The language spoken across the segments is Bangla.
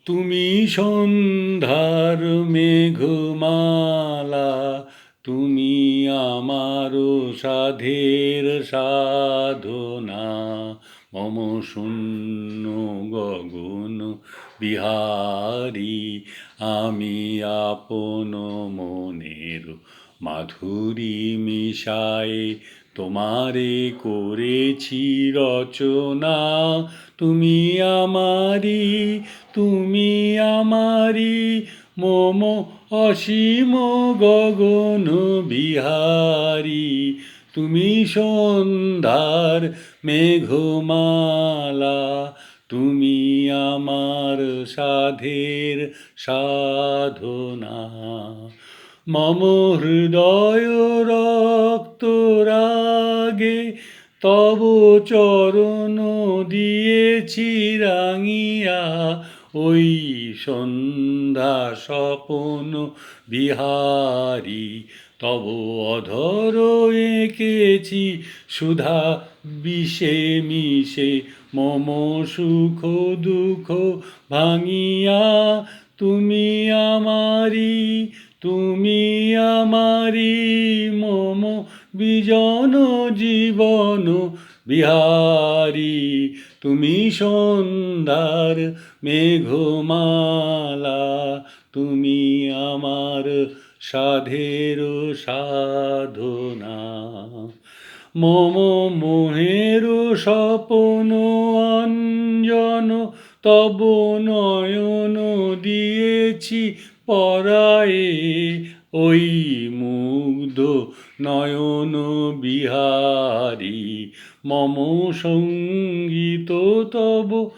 তুমি সন্ধ্যার মেঘমালা, তুমি আমার সাধের সাধনা। মম শূন্য গগন বিহারী, আমি আপন মনের মাধুরী মিশায়ে তোমারে করেছি রচনা। তুমি আমারি, তুমি আমারি, মম অসীম গগন বিহারী। তুমি সন্ধ্যার মেঘমালা, তুমি আমার সাধের সাধনা। মম হৃদয় রক্তরাগে তব চরণ দিয়েছি রাঙিয়া, ওই সন্ধ্যা স্বপন বিহারী। তব অধর এঁকেছি সুধা বিষে মিশে, মম সুখ দুঃখ ভাঙিয়া। তুমি আমারি, তুমি আমারি, মম বিজন জীবন বিহারী। তুমি সন্ধ্যার মেঘমালা, তুমি আমার সাধের সাধনা। মম মোহের স্বপন অঞ্জন তব নয়ন দিয়েছি পরায়ে, ওই মুগ্ধ নয়ন বিহারী। মম সঙ্গীত তব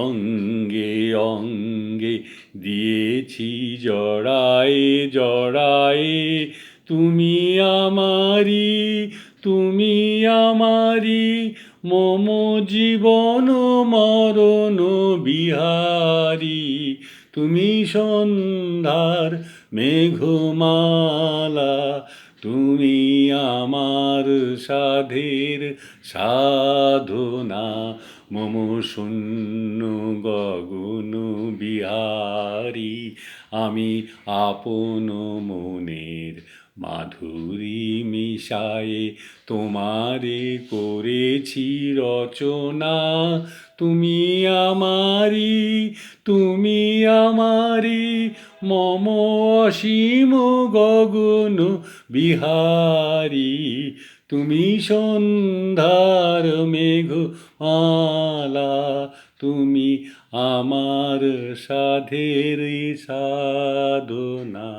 অঙ্গে অঙ্গে দিয়েছি জড়ায়ে জড়ায়ে। তুমি আমারি, তুমি আমারি, মম জীবন মরণ বিহারী। তুমি সন্ধ্যার মেঘমালা, তুমি আমার সাধের সাধনা। মম শূন্য গগন বিহারী, আমি আপন মনের মাধুরী মিশায়ে তোমারে করেছি রচনা। তুমি আমারি, তুমি আমারি, মম অসীম গগন বিহারী। তুমি সন্ধ্যার মেঘমালা, তুমি আমার সাধের সাধনা।